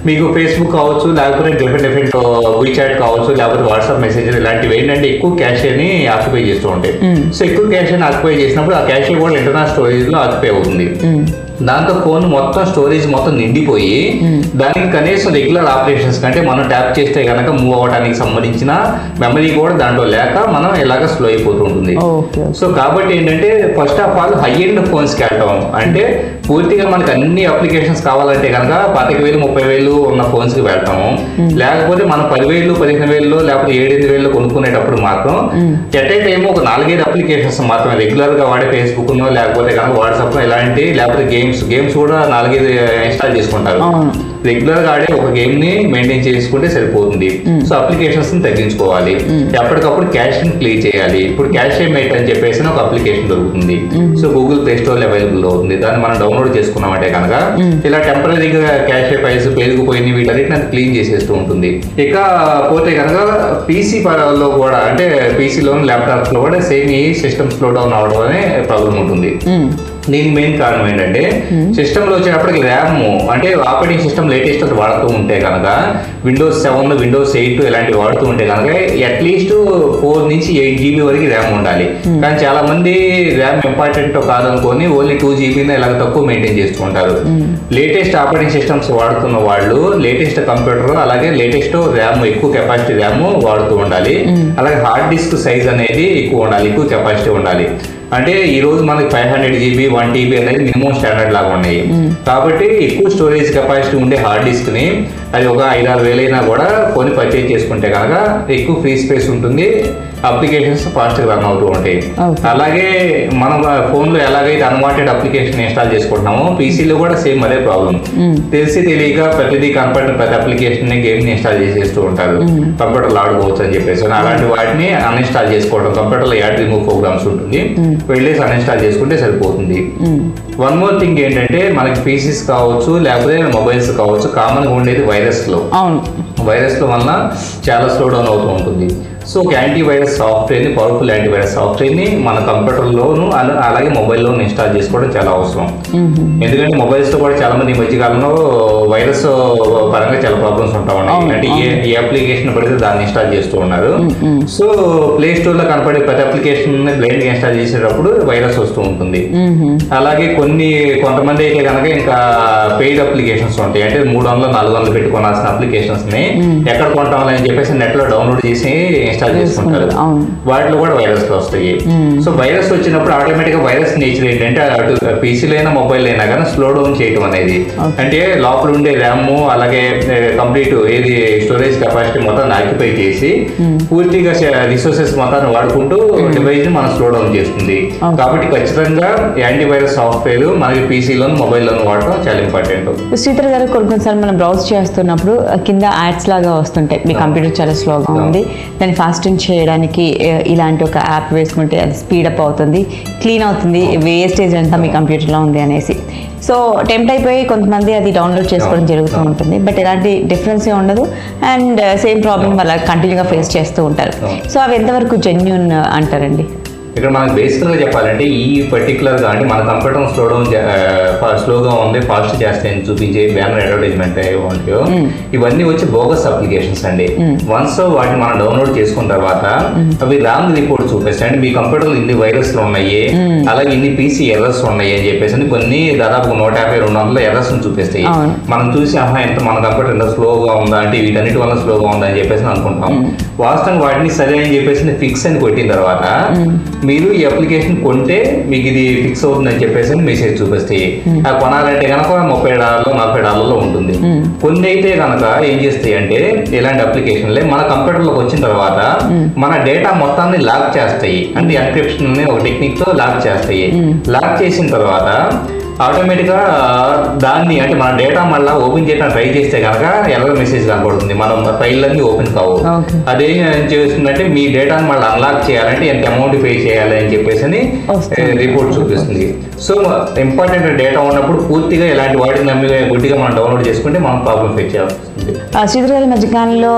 మీకు ఫేస్బుక్ కావచ్చు, లేకపోతే డిఫరెంట్ వీచాట్ కావచ్చు, లేకపోతే వాట్సాప్ మెసేజ్ ఇలాంటివి ఏంటంటే ఎక్కువ క్యాషేని ఆక్యుపై చేస్తూ ఉంటాయి. సో ఎక్కువ క్యాషేని ఆక్యుపై చేసినప్పుడు ఆ క్యాషే కూడా ఇంటర్నల్ స్టోరేజ్ లో ఆక్యుపై అవుతుంది. దాంతో ఫోన్ మొత్తం స్టోరేజ్ మొత్తం నిండిపోయి దానికి కనీసం రెగ్యులర్ ఆపరేషన్స్ కంటే మనం ట్యాప్ చేస్తే కనుక మూవ్ అవ్వడానికి సంబంధించిన మెమరీ కూడా దాంట్లో లేక మనం ఇలాగ స్లో అయిపోతూ ఉంటుంది. సో కాబట్టి ఏంటంటే first of all high end ఫోన్స్కి వెళ్తాం అంటే పూర్తిగా మనకు అన్ని అప్లికేషన్స్ కావాలంటే కనుక 25,000 30,000 ఉన్న ఫోన్స్ కి వెళ్తాము. లేకపోతే మనం 10,000 15,000 లేకపోతే 7,000 కొనుక్కునేటప్పుడు మాత్రం ఎట్ ఏ టైమ్ ఒక 4-5 అప్లికేషన్స్ మాత్రమే రెగ్యులర్ గా వాడే ఫేస్బుక్ లేకపోతే కనుక వాట్సాప్ ఇలాంటి, లేకపోతే గేమ్స్ కూడా 4-5 ఇన్స్టాల్ చేసుకుంటారు. రెగ్యులర్ గా ఆడే ఒక గేమ్ ని మెయింటైన్ చేసుకుంటే సరిపోతుంది. సో అప్లికేషన్స్ ని తగ్గించుకోవాలి, ఎప్పటికప్పుడు క్యాష్ ని క్లియర్ చేయాలి. ఇప్పుడు క్యాష్ మేట్ అని చెప్పేసి ఒక అప్లికేషన్ దొరుకుతుంది. So Google play store available అవుతుంది. దాన్ని మనం డౌన్లోడ్ చేసుకున్నామంటే కనుక ఇలా టెంపరీగా క్యాష్ ఫైల్స్ పెరిగిపోయిన వీటన్నిటిని క్లీన్ చేసేస్తూ ఉంటుంది. ఇక పోతే కనుక పీసీ లో కూడా అంటే పీసీలోను ల్యాప్టాప్స్ లో కూడా సేమ్ ఈ సిస్టమ్ స్లో డౌన్ అవడం అనే ప్రాబ్లం ఉంటుంది. దీనికి మెయిన్ కారణం ఏంటంటే సిస్టమ్ లో వచ్చేటప్పటికి ర్యామ్ అంటే ఆపరేటింగ్ సిస్టమ్ లేటెస్ట్ వాడుతూ ఉంటే కనుక విండోస్ 7 విండోస్ 8 ఇలాంటివి వాడుతూ ఉంటే కనుక అట్లీస్ట్ 4 నుంచి 8 GB వరకు ర్యామ్ ఉండాలి. కానీ చాలా మంది ర్యామ్ ఇంపార్టెంట్ కాదనుకొని ఓన్లీ 2 GB ఇలాగ తక్కువ మెయింటైన్ చేస్తూ ఉంటారు. లేటెస్ట్ ఆపరేటింగ్ సిస్టమ్స్ వాడుతున్న వాళ్ళు లేటెస్ట్ కంప్యూటర్ అలాగే లేటెస్ట్ ర్యామ్ ఎక్కువ కెపాసిటీ ర్యామ్ వాడుతూ ఉండాలి. అలాగే హార్డ్ డిస్క్ సైజ్ అనేది ఎక్కువ ఉండాలి, ఎక్కువ కెపాసిటీ ఉండాలి. అంటే ఈ రోజు మనకి 500 GB 1 TB అనేది మినిమం స్టాండర్డ్ లాగా ఉన్నాయి. కాబట్టి ఎక్కువ స్టోరేజ్ కెపాసిటీ ఉండే హార్డ్ డిస్క్ ని అది ఒక 5-6 వేలు అయినా కూడా కొని పర్చేజ్ చేసుకుంటే కనుక ఎక్కువ ఫ్రీ స్పేస్ ఉంటుంది, అప్లికేషన్స్ ఫాస్ట్ గా రన్ అవుతూ ఉంటాయి. అలాగే మనం ఫోన్ లో ఎలాగైతే అన్వాంటెడ్ అప్లికేషన్ ఇన్స్టాల్ చేసుకుంటున్నామో పీసీలో కూడా సేమ్ అదే ప్రాబ్లం. తెలిసి తెలియక ప్రతిదీ కనపడిన ప్రతి అప్లికేషన్ గేమ్ ని ఇన్స్టాల్ చేసేస్తూ ఉంటారు, కంప్యూటర్ లో ఆడుకోవచ్చు అని చెప్పేసి. అలాంటి వాటిని అన్ఇన్స్టాల్ చేసుకోవడం, కంప్యూటర్ లో యాడ్ రిమూవ్ ప్రోగ్రామ్స్ ఉంటుంది, వెళ్ళేసి అన్ఇన్స్టాల్ చేసుకుంటే సరిపోతుంది. వన్ మోర్ థింగ్ ఏంటంటే మనకి పీసీస్ కావచ్చు లేకపోతే మొబైల్స్ కావచ్చు కామన్ గా ఉండేది వైరస్ లో వల్ల చాలా స్లో డౌన్ అవుతూ ఉంటుంది. సో ఒక యాంటీవైరస్ సాఫ్ట్వేర్ని, పవర్ఫుల్ యాంటీవైరస్ సాఫ్ట్వేర్ని మన కంప్యూటర్లోను అలాగే మొబైల్లోను ఇన్స్టాల్ చేసుకోవడం చాలా అవసరం. ఎందుకంటే మొబైల్స్తో కూడా చాలా మంది ఈ మధ్యకాలంలో వైరస్ పరంగా చాలా ప్రాబ్లమ్స్ ఉంటా ఉన్నాయి. అంటే ఏ అప్లికేషన్ పడితే దాన్ని ఇన్స్టాల్ చేస్తూ ఉన్నారు. సో ప్లే స్టోర్లో కనపడే ప్రతి అప్లికేషన్ బ్లైండ్గా ఇన్స్టాల్ చేసేటప్పుడు వైరస్ వస్తూ ఉంటుంది. అలాగే కొంతమంది అయితే కనుక ఇంకా పెయిడ్ అప్లికేషన్స్ ఉంటాయి, అంటే 300-400 పెట్టి కొనాల్సిన అప్లికేషన్స్ని ఎక్కడ కొంటామని అని చెప్పేసి నెట్లో డౌన్లోడ్ చేసి ఇన్స్టాల్ చేసుకుంటారు. వాటిలో కూడా వైరస్లు వస్తాయి. సో వైరస్ వచ్చినప్పుడు ఆటోమేటిక్ గా వైరస్ నేచర్ ఏంటంటే అటు పీసీలో అయినా మొబైల్ అయినా కానీ స్లో డౌన్ చేయడం అనేది, అంటే లోపల ఉండే ర్యామ్ అలాగే కంప్లీట్ ఏది స్టోరేజ్ కెపాసిటీ మొత్తం ఆక్యుపై చేసి పూర్తిగా రిసోర్సెస్ మొత్తాన్ని వాడుకుంటూ డివైస్ ని మనం స్లో డౌన్ చేస్తుంది. కాబట్టి ఖచ్చితంగా యాంటీవైరస్ సాఫ్ట్వేర్ మనకి పీసీలోను మొబైల్లోను వాడటం చాలా ఇంపార్టెంట్. శ్రీధర్ గారు కొన్నిసార్లు మనం బ్రౌజ్ చేస్తున్నప్పుడు కింద యాడ్స్ లాగా వస్తుంటాయి, మీ కంప్యూటర్ చాలా స్లోగా ఉంది, దాన్ని ఫాస్టింగ్ చేయడానికి ఇలాంటి ఒక యాప్ వేసుకుంటే అది స్పీడప్ అవుతుంది, క్లీన్ అవుతుంది, వేస్టేజ్ అంతా మీ కంప్యూటర్లో ఉంది అనేసి. సో టెంప్ట్ అయిపోయి కొంతమంది అది డౌన్లోడ్ చేసుకోవడం జరుగుతూ ఉంటుంది. బట్ ఎలాంటి డిఫరెన్స్ ఉండదు అండ్ సేమ్ ప్రాబ్లమ్ అలా కంటిన్యూగా ఫేస్ చేస్తూ ఉంటారు. సో అవి ఎంతవరకు జెన్యూన్ అంటారండి? ఇక్కడ మనకు బేసిక్గా చెప్పాలంటే ఈ పర్టికులర్గా అంటే మన కంప్యూటర్ స్లోగా ఉంది, ఫాస్ట్ చేస్తాయని చూపించే బ్యానర్ అడ్వర్టైజ్మెంట్ ఏమంటాయో ఇవన్నీ వచ్చి బోగస్ అప్లికేషన్స్ అండి. వన్స్ వాటిని మనం డౌన్లోడ్ చేసుకున్న తర్వాత అవి రాంగ్ రిపోర్ట్ చూపిస్తాయి. అంటే మీ కంప్యూటర్లో ఇన్ని వైరస్లు ఉన్నాయి, అలాగే ఇన్ని పీసీ ఎర్రర్స్ ఉన్నాయి అని చెప్పేసి కొన్ని దాదాపు 150-200 ఎర్రర్స్ చూపిస్తాయి. మనం చూసి ఎంత మన కంప్యూటర్ ఎంత స్లోగా ఉందా అంటే వీటన్నిటి వల్ల స్లోగా ఉందా అని చెప్పేసి అనుకుంటాం. వాస్తవంగా వాటిని సరే అని చెప్పేసి ఫిక్స్ అని కొట్టిన తర్వాత మీరు ఈ అప్లికేషన్ కొంటే మీకు ఇది ఫిక్స్ అవుతుందని చెప్పేసి మెసేజ్ చూపిస్తాయి. అది కొనాలంటే కనుక $30-40 ఉంటుంది. కొన్ని అయితే కనుక ఏం చేస్తాయి అంటే ఇలాంటి అప్లికేషన్లే మన కంప్యూటర్లోకి వచ్చిన తర్వాత మన డేటా మొత్తాన్ని లాక్ చేస్తాయి. అంటే ఎన్క్రిప్షన్ అనే ఒక టెక్నిక్ తో లాక్ చేస్తాయి. లాక్ చేసిన తర్వాత ఆటోమేటిక్గా దాన్ని అంటే మన డేటా మళ్ళీ ఓపెన్ చేయడానికి ట్రై చేస్తే కనుక ఎర్రర్ మెసేజ్ కనపడుతుంది, మనం ఫైళ్ళన్నీ ఓపెన్ కావు. అదేం చేస్తుందంటే మీ డేటాను మళ్ళీ అన్లాక్ చేయాలంటే ఎంత అమౌంట్ పే చేయాలి అని చెప్పేసి రిపోర్ట్ చూపిస్తుంది. సో ఇంపార్టెంట్ డేటా ఉన్నప్పుడు పూర్తిగా ఇలాంటి వాటిని నమ్మి గుడ్డిగా మనం డౌన్లోడ్ చేసుకుంటే మనం ప్రాబ్లం ఫేస్ చేయాల్సి వస్తుంది. శ్రీధర్ గారి మధ్యకాలంలో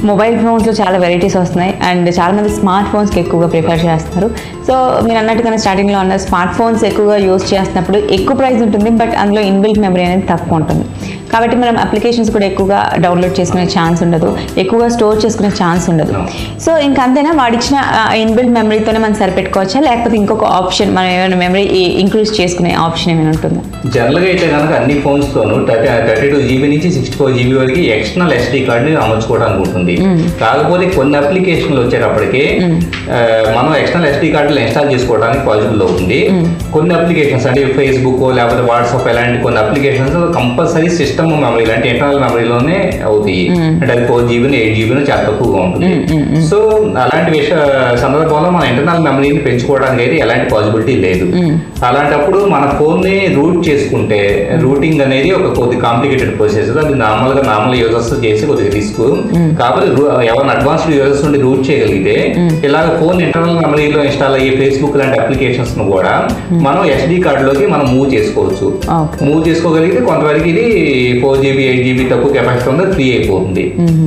మొబైల్ ఫోన్స్లో చాలా వెరైటీస్ వస్తున్నాయి అండ్ చాలా మంది స్మార్ట్ ఫోన్స్కి ఎక్కువగా ప్రిఫర్ చేస్తున్నారు. సో మీరు అన్నట్టుగానే స్టార్టింగ్లో ఉన్న స్మార్ట్ ఫోన్స్ ఎక్కువగా యూజ్ చేస్తున్నప్పుడు ఎక్కువ ప్రైస్ ఉంటుంది, బట్ అందులో ఇన్బిల్ట్ మెమరీ అనేది తక్కువ ఉంటుంది. కాబట్టి మనం అప్లికేషన్స్ కూడా ఎక్కువగా డౌన్లోడ్ చేసుకునే ఛాన్స్ ఉండదు, ఎక్కువగా స్టోర్ చేసుకునే ఛాన్స్ ఉండదు. సో ఇంకా అంతేనా, వాడిచ్చిన ఇన్బిల్ట్ మెమరీతోనే మనం సరిపెట్టుకోవచ్చా, లేకపోతే ఇంకొక ఆప్షన్ మనం ఏమైనా మెమరీ ఇంక్రీజ్ చేసుకునే ఆప్షన్ ఏమైనా ఉంటుందా? జనరల్గా అయితే కనుక అన్ని ఫోన్స్తోనూ 32 GB నుంచి 64 GB వరకు ఎక్స్టర్నల్ SD కార్డ్ని అమర్చుకోవడానికి ఉంటుంది. కాకపోతే కొన్ని అప్లికేషన్లు వచ్చేటప్పటికి మనం ఎక్స్టర్నల్ SD కార్డులు ఇన్స్టాల్ చేసుకోవడానికి పాసిబుల్ అవుతుంది. కొన్ని అప్లికేషన్స్ అంటే ఫేస్బుక్ లేకపోతే వాట్సాప్ ఇలాంటి కొన్ని అప్లికేషన్స్ కంపల్సరీ సిస్టమ్ మెమరీ అంటే ఇంటర్నల్ మెమరీలోనే అవుతాయి. అంటే అది 4 GB 8 GB చాలా తక్కువగా ఉంటుంది. సో అలాంటి సందర్భంలో మన ఇంటర్నల్ మెమరీని పెంచుకోవడానికి అయితే ఎలాంటి పాసిబిలిటీ లేదు. అలాంటప్పుడు మన ఫోన్ ని రూట్ చేసుకుంటే, రూటింగ్ అనేది ఒక కొద్ది కాంప్లికేటెడ్ ప్రాసెస్. అది నార్మల్ యూజర్స్ చేసి కొద్దిగా రిస్క్. కాకపోతే ఎవరైనా అడ్వాన్స్డ్ యూజర్స్ నుండి రూట్ చేయగలిగితే ఇలాగ ఫోన్ ఇంటర్నల్ మెమరీలో ఇన్స్టాల్ అయ్యే ఫేస్బుక్ లాంటి అప్లికేషన్స్ ను కూడా మనం SD కార్డులోకి మనం మూవ్ చేసుకోవచ్చు. మూవ్ చేసుకోగలిగితే కొంతవరకు ఇది 4 GB 8 GB తక్కువ కెపాసిటీ ఉందో ఫ్రీ అయిపోతుంది.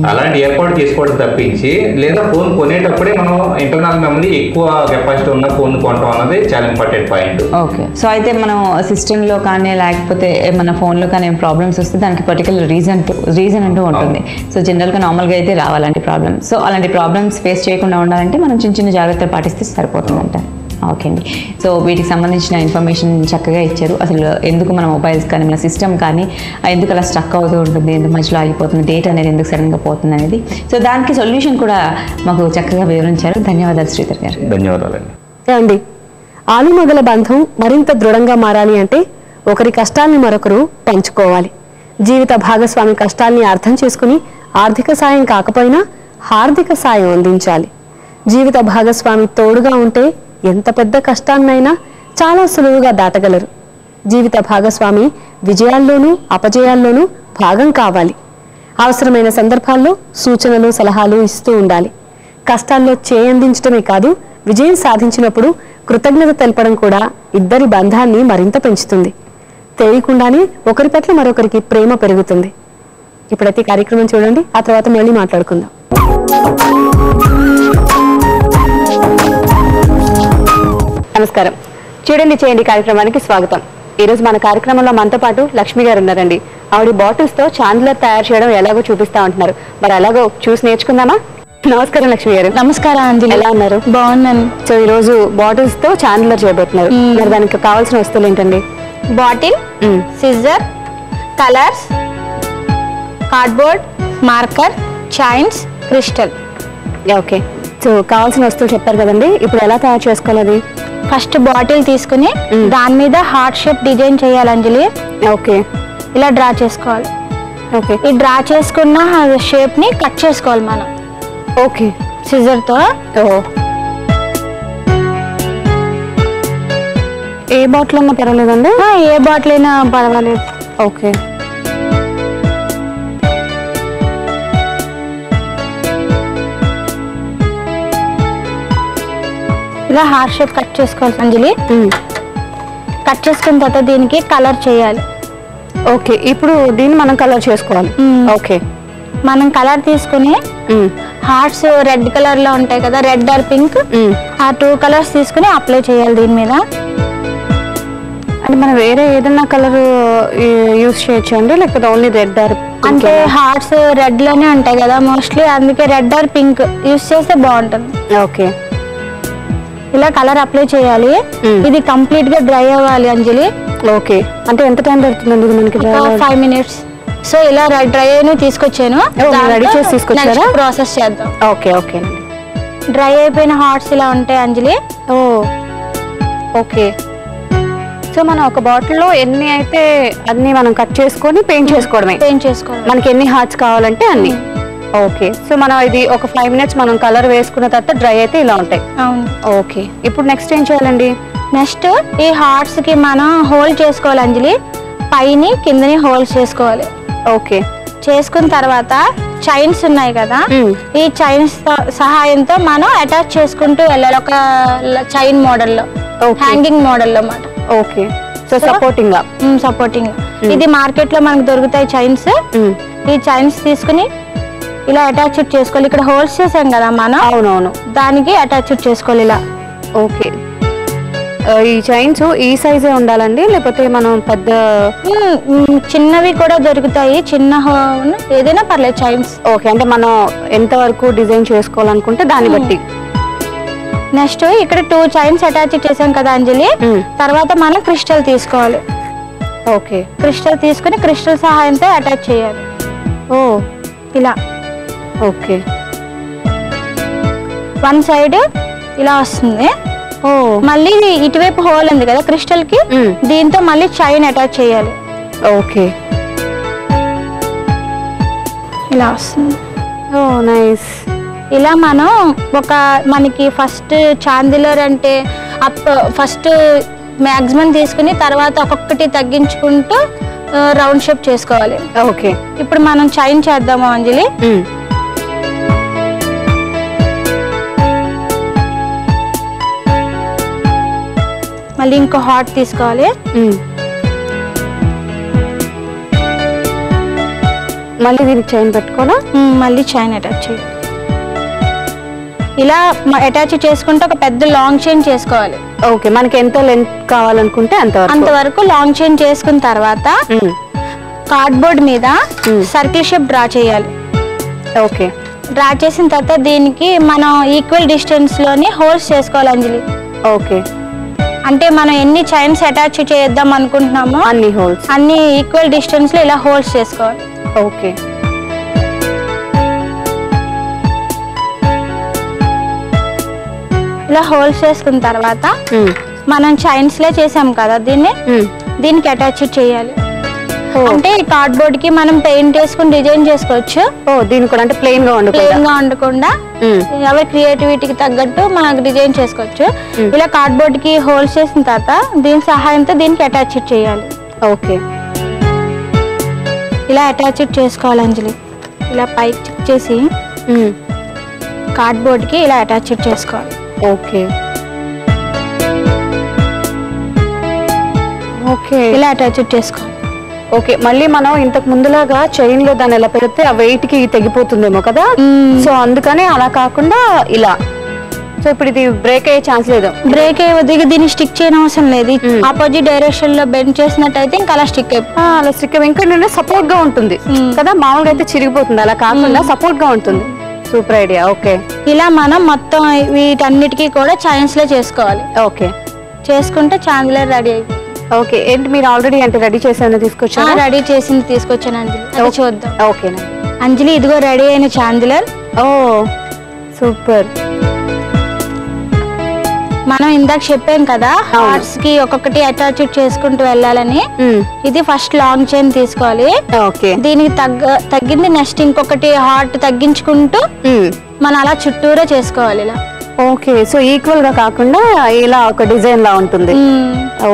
అలాంటి ఏర్పాటు చేసుకోవడం తప్పించి, లేదా ఫోన్ కొనేటప్పుడే మనం ఇంటర్నల్ మెమరీ ఎక్కువ కెపాసిటీ ఉన్న ఫోన్ కొనడం అన్నది చాలా ఇంపార్టెంట్ పాయింట్. ఓకే, సో అయితే మనం సిస్టంలో కానీ లేకపోతే మన ఫోన్లో కానీ ఏం ప్రాబ్లమ్స్ వస్తే దానికి పర్టికులర్ రీజన్ అంటూ ఉంటుంది. సో జనరల్గా నార్మల్గా అయితే రావాలంటే ప్రాబ్లమ్. సో అలాంటి ప్రాబ్లమ్స్ ఫేస్ చేయకుండా ఉండాలంటే మనం చిన్న చిన్న జాగ్రత్తలు పాటిస్తే సరిపోతుందంట. ఓకే అండి, సో వీటికి సంబంధించిన ఇన్ఫర్మేషన్ చక్కగా ఇచ్చారు. అసలు ఎందుకు మన మొబైల్స్ కానీ మన సిస్టమ్ కానీ ఎందుకు అలా స్టక్ అవుతూ ఉంటుంది, ఎందుకు మధ్యలో ఆగిపోతుంది, డేటా అనేది ఎందుకు సడన్గా పోతుంది అనేది, సో దానికి సొల్యూషన్ కూడా మాకు చక్కగా వివరించారు. ధన్యవాదాలు శ్రీధర్ గారు. ధన్యవాదాలండి. ఏమండి, ఆలుమగల బంధం మరింత దృఢంగా మారాలి అంటే ఒకరి కష్టాన్ని మరొకరు పంచుకోవాలి. జీవిత భాగస్వామి కష్టాల్ని అర్థం చేసుకుని ఆర్థిక సాయం కాకపోయినా హార్దిక సాయం అందించాలి. జీవిత భాగస్వామి తోడుగా ఉంటే ఎంత పెద్ద కష్టాన్నైనా చాలా సులువుగా దాటగలరు. జీవిత భాగస్వామి విజయాల్లోనూ అపజయాల్లోనూ భాగం కావాలి. అవసరమైన సందర్భాల్లో సూచనలు సలహాలు ఇస్తూ ఉండాలి. కష్టాల్లో చేయందించడమే కాదు, విజయం సాధించినప్పుడు కృతజ్ఞత తెలపడం కూడా ఇద్దరి బంధాన్ని మరింత పెంచుతుంది. తెలియకుండానే ఒకరి పట్ల మరొకరికి ప్రేమ పెరుగుతుంది. ఇప్పుడైతే కార్యక్రమం చూడండి, ఆ తర్వాత మళ్ళీ మాట్లాడుకుందాం. నమస్కారం, చూడండి చేయండి కార్యక్రమానికి స్వాగతం. ఈరోజు మన కార్యక్రమంలో మనతో పాటు లక్ష్మి గారు ఉన్నారండి. ఆవిడ బాటిల్స్ తో చాండ్లర్ తయారు చేయడం ఎలాగో చూపిస్తా ఉంటున్నారు. మరి అలాగో చూసి నేర్చుకుందామా? నమస్కారం లక్ష్మి గారు. నమస్కారం అంజలి, ఎలా ఉన్నారు? బాగున్నాను. సో ఈ రోజు బాటిల్స్ తో చాండ్లర్ చేయబోతున్నారు. మరి దానికి కావాల్సిన వస్తువులు ఏంటండి? Bottle, scissor, colours, cardboard, marker, chains, crystal. Okay, so కావాల్సిన వస్తువులు చెప్పారు కదండి. ఇప్పుడు ఎలా తయారు చేసుకోవాలి అది? ఫస్ట్ బాటిల్ తీసుకుని దాని మీద హార్ట్ షేప్ డిజైన్ చేయాలి అంజలి. ఓకే, ఇలా డ్రా చేసుకోవాలి. ఓకే, ఈ డ్రా చేసుకున్న షేప్ ని కట్ చేసుకోవాలి మనం. ఓకే, సిజర్ తో. ఏ బాటిల్ అన్నా పర్వాలేదండి? ఏ బాటిల్ అయినా పర్వాలేదు. ఓకే, ఇలా హార్ట్ షేప్ కట్ చేసుకోవాలి అంజలి. కట్ చేసుకున్న తర్వాత దీనికి కలర్ చేయాలి. ఓకే, ఇప్పుడు దీన్ని మనం కలర్ చేసుకోవాలి. ఓకే, మనం కలర్ తీసుకుని హార్ట్స్ రెడ్ కలర్ లో ఉంటాయి కదా, రెడ్ ఆర్ పింక్, ఆ 2 కలర్స్ తీసుకుని అప్లై చేయాలి దీని మీద. అంటే మనం వేరే ఏదైనా కలర్ యూస్ చేయొచ్చు అండి, లేకపోతే ఓన్లీ రెడ్ ఆర్? అంటే హార్ట్స్ రెడ్ లోనే ఉంటాయి కదా మోస్ట్లీ, అందుకే రెడ్ ఆర్ పింక్ యూస్ చేస్తే బాగుంటుంది. ఓకే, ఇలా కలర్ అప్లై చేయాలి. ఇది కంప్లీట్ గా డ్రై అవ్వాలి అంజలి. ఓకే, అంటే ఎంత టైం పడుతుందండి ఇది మనకి? 5 minutes. సో ఇలా డ్రై అయినా తీసుకొచ్చాను, రెడీ చేసి తీసుకొచ్చారా? ప్రాసెస్ చేద్దాం. ఓకే, ఓకే, డ్రై అయిపోయిన హార్ట్స్ ఇలా ఉంటాయి అంజలి. ఓకే, సో మనం ఒక బాటిల్లో ఎన్ని అయితే అన్ని మనం కట్ చేసుకొని పెయింట్ చేసుకోవడమే. పెయింట్ చేసుకోవాలి, మనకి ఎన్ని హార్ట్స్ కావాలంటే అన్ని. ఓకే, సో మనం ఇది ఒక 5 minutes మనం కలర్ వేసుకున్న తర్వాత డ్రై అయితే ఇలా ఉంటాయి. అవును. ఓకే, ఇప్పుడు నెక్స్ట్ ఏం చేయాలండి? నెక్స్ట్ ఈ హార్ట్స్ కి మనం హోల్ చేసుకోవాలి అంజలి. పైని కిందని హోల్స్ చేసుకోవాలి. ఓకే, చేసుకున్న తర్వాత చైన్స్ ఉన్నాయి కదా, ఈ చైన్స్ సహాయంతో మనం అటాచ్ చేసుకుంటూ వెళ్ళాలి ఒక చైన్ మోడల్లో, హ్యాంగింగ్ మోడల్లో అన్నమాట. ఓకే, సో సపోర్టింగ్ గా. సపోర్టింగ్. ఇది మార్కెట్ లో మనకు దొరుకుతాయి చైన్స్. ఈ చైన్స్ తీసుకుని ఇలా అటాచ్ చేసుకోవాలి. ఇక్కడ హోల్స్ చేసాం కదా మనం, అవునవును, దానికి అటాచ్ చేసుకోవాలి ఇలా. ఓకే, ఈ చైన్స్ ఈ సైజే ఉండాలండి లేకపోతే మనం పెద్ద చిన్నవి కూడా దొరుకుతాయి, చిన్న ఏదైనా పర్లేదు చైన్స్. ఓకే, అంటే మనం ఎంత వరకు డిజైన్ చేసుకోవాలనుకుంటే దాన్ని బట్టి. నెక్స్ట్ ఇక్కడ 2 చైన్స్ అటాచ్ చేసాం కదా అంజలి, తర్వాత మనం క్రిస్టల్ తీసుకోవాలి. ఓకే, క్రిస్టల్ తీసుకుని క్రిస్టల్ సహాయంతో అటాచ్ చేయాలి. ఓ ఇలా. ఓకే, 1 సైడ్ ఇలా వస్తుంది. ఓ మళ్ళీ ఇటువైపు హోల్ ఉంది కదా క్రిస్టల్ కి, దీంతో మళ్ళీ చైన్ అటాచ్ చేయాలి. ఓకే, ఇలా వస్తుంది. ఓ నైస్. ఇలా మనం మనకి ఫస్ట్ చాందిలర్ అంటే ఫస్ట్ మ్యాక్సిమం తీసుకుని తర్వాత ఒక్కొక్కటి తగ్గించుకుంటూ రౌండ్ షేప్ చేసుకోవాలి. ఓకే, ఇప్పుడు మనం చైన్ చేద్దాము అంజలి. మళ్ళీ ఇంకో హార్ట్ తీసుకోవాలి. మళ్ళీ దీనికి చైన్ పెట్టుకోవాలా? మళ్ళీ చైన్ అటాచ్ చేయాలి. ఇలా అటాచ్ చేసుకుంటే ఒక పెద్ద లాంగ్ చైన్ చేసుకోవాలి. ఓకే, మనకి ఎంత లెంత్ కావాలనుకుంటే అంతవరకు లాంగ్ చైన్ చేసుకున్న తర్వాత కార్డ్బోర్డ్ మీద సర్కిల్ షేప్ డ్రా చేయాలి. ఓకే, డ్రా చేసిన తర్వాత దీనికి మనం ఈక్వల్ డిస్టెన్స్ లోని హోల్స్ చేసుకోవాలి అంజలి. ఓకే, అంటే మనం ఎన్ని చైన్స్ అటాచ్ చేద్దాం అనుకుంటున్నామో అన్ని ఈక్వల్ డిస్టెన్స్ లో ఇలా హోల్స్ చేసుకోవాలి. ఓకే, ఇలా హోల్స్ చేసుకున్న తర్వాత మనం చైన్స్ లే చేసాం కదా దీనికి అటాచ్ చేయాలి. అంటే కార్డ్బోర్డ్ కి మనం పెయింట్ వేసుకుని డిజైన్ చేసుకోవచ్చు. దీనికి కూడా అంటే ప్లెయిన్ గా ఉండకుండా ఎవరి క్రియేటివిటీకి తగ్గట్టు మనకు డిజైన్ చేసుకోవచ్చు. ఇలా కార్డ్బోర్డ్ కి హోల్స్ చేసిన తర్వాత దీని సహాయంతో దీనికి అటాచ్ చేయాలి. ఓకే, ఇలా అటాచ్ చేసుకోవాలి అంజలి. ఇలా పైకి చెక్ చేసి కార్డ్బోర్డ్ కి ఇలా అటాచ్ చేసుకోవాలి. ఓకే, ఓకే, ఇలా అటాచ్ చేసుకోవాలి. ఓకే, మళ్ళీ మనం ఇంతకు ముందులాగా చైన్ లో దాన్ని ఎలా పెడితే ఆ వెయిట్ కి తెగిపోతుందేమో కదా, సో అందుకని అలా కాకుండా ఇలా. సో ఇప్పుడు ఇది బ్రేక్ అయ్యే ఛాన్స్ లేదు. బ్రేక్ అయ్యే దీన్ని స్టిక్ చేయడం అవసరం లేదు. ఆపోజిట్ డైరెక్షన్ లో బెండ్ చేసినట్టయితే ఇంకా అలా స్టిక్ అలా స్టిక్ ఇంకా సపోర్ట్ గా ఉంటుంది కదా, మామూలుగా అయితే చిరిగిపోతుంది, అలా కాకుండా సపోర్ట్ గా ఉంటుంది. Super idea. ఓకే, ఇలా మనం మొత్తం వీటన్నిటికీ కూడా చైన్స్ లో చేసుకోవాలి. ఓకే, చేసుకుంటే చాందిలర్ రెడీ అయిపోతుంది. ఓకే, ఏంటి మీరు ఆల్రెడీ అంటే రెడీ చేసాను తీసుకొచ్చాను? రెడీ చేసింది తీసుకొచ్చాను అంజలి, చూద్దాం. ఓకేనా అంజలి, ఇదిగో రెడీ అయిన చాందిలర్. ఓ సూపర్. మనం ఇందాక చెప్పాం కదా హార్ట్స్ కి ఒక్కొక్కటి అటాచ్ చేసుకుంటూ వెళ్ళాలని. ఇది ఫస్ట్ లాంగ్ చైన్ తీసుకోవాలి. ఓకే, దీనికి తగ్గింది నెక్స్ట్ ఇంకొకటి హార్ట్ తగ్గించుకుంటూ మనం అలా చుట్టూరా చేసుకోవాలి ఇలా. ఓకే, సో ఈక్వల్ గా కాకుండా ఇలా ఒక డిజైన్ లా ఉంటుంది.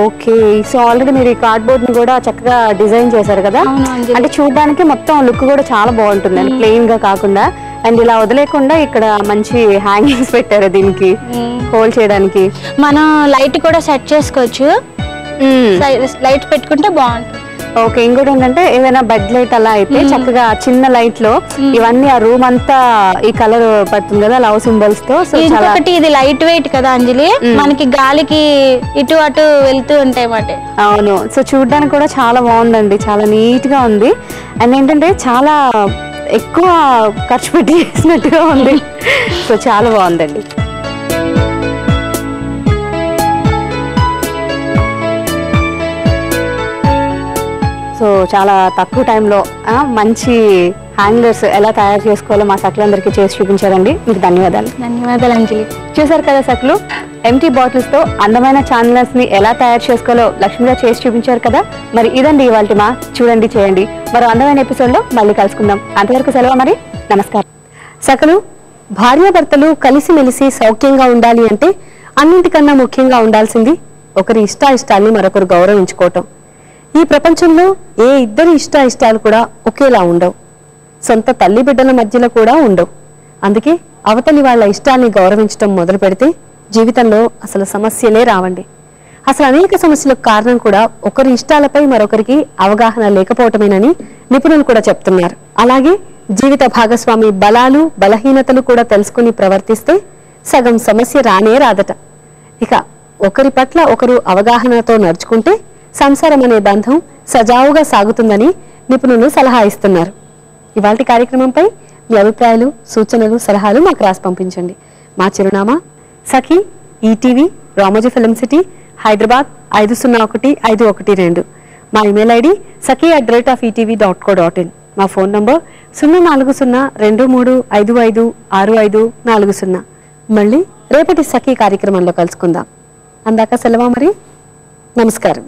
ఓకే, సో ఆల్రెడీ మీరు ఈ కార్డ్బోర్డ్ ని కూడా చక్కగా డిజైన్ చేశారు కదా, అంటే చూడడానికి మొత్తం లుక్ కూడా చాలా బాగుంటుంది అండి, ప్లెయిన్ గా కాకుండా. అండ్ ఇలా వదిలేకుండా ఇక్కడ మంచి హ్యాంగింగ్స్ పెట్టారు దీనికి హోల్డ్ చేయడానికి. మనం లైట్ కూడా సెట్ చేసుకోవచ్చు, లైట్ పెట్టుకుంటే బాగుంటుంది. ఓకే, ఇంకోటి ఏంటంటే ఏదైనా బెడ్ లైట్ అలా అయితే చక్కగా చిన్న లైట్ లో ఇవన్నీ ఆ రూమ్ అంతా ఈ కలర్ పడుతుంది కదా లవ్ సింబల్స్ తో. ఇంకొకటి ఇది లైట్ వెయిట్ కదా అంజలి, మనకి గాలికి ఇటు అటు వెళ్తూ ఉంటాయి మాట. అవును, సో చూడడానికి కూడా చాలా బాగుందండి, చాలా నీట్ గా ఉంది. అండ్ ఏంటంటే చాలా ఎక్కువ ఖర్చు పెట్టి చేసినట్టుగా ఉంది. సో చాలా బాగుందండి. సో చాలా తక్కువ టైంలో మంచి హ్యాంగర్స్ ఎలా తయారు చేసుకోవాలో మా సకులందరికీ చేసి చూపించారండి, మీకు ధన్యవాదాలు. ధన్యవాదాలు అంజలి. చూసారు కదా సకులు, ఎంటీ బాటిల్స్ తో అందమైన చాందిలర్స్ ని ఎలా తయారు చేసుకోవాలో లక్ష్మిగా చేసి చూపించారు కదా. మరి ఇదండి ఇవాల్టి మా చూడండి చేయండి. మరో అందమైన ఎపిసోడ్ లో మళ్ళీ కలుసుకుందాం. అంతవరకు సెలవు మరి, నమస్కారం. సకులు, భార్యాభర్తలు కలిసిమెలిసి సౌఖ్యంగా ఉండాలి అంటే అన్నింటికన్నా ముఖ్యంగా ఉండాల్సింది ఒకరి ఇష్టాయిష్టాల్ని మరొకరు గౌరవించుకోవటం. ఈ ప్రపంచంలో ఏ ఇద్దరి ఇష్టాయిష్టాలు కూడా ఒకేలా ఉండవు, సొంత తల్లి బిడ్డల మధ్యలో కూడా ఉండవు. అందుకే అవతలి వాళ్ళ ఇష్టాన్ని గౌరవించడం మొదలు పెడితే జీవితంలో అసలు సమస్యలే రావండి. అసలు అనేక సమస్యలకు కారణం కూడా ఒకరి ఇష్టాలపై మరొకరికి అవగాహన లేకపోవటమేనని నిపుణులు కూడా చెప్తున్నారు. అలాగే జీవిత భాగస్వామి బలాలు బలహీనతలు కూడా తెలుసుకుని ప్రవర్తిస్తే సగం సమస్య రానే రాదట. ఇక ఒకరి పట్ల ఒకరు అవగాహనతో నడుచుకుంటే సంసారం అనే బంధం సజావుగా సాగుతుందని నిపుణులు సలహా ఇస్తున్నారు. ఇవాల్టి కార్యక్రమంపై మీ అభిప్రాయాలు, సూచనలు, సలహాలు మాకు రాసి పంపించండి. మా చిరునామా సఖీ, ఈటీవీ, రామోజీ ఫిల్మ్ సిటీ, హైదరాబాద్ 501512. మా ఇమెయిల్ ఐడి saki@etv.co.in. మా ఫోన్ నంబర్ 04023556540. మళ్ళీ రేపటి సఖీ కార్యక్రమంలో కలుసుకుందాం. అందాక సెలవు మరి. నమస్కారం.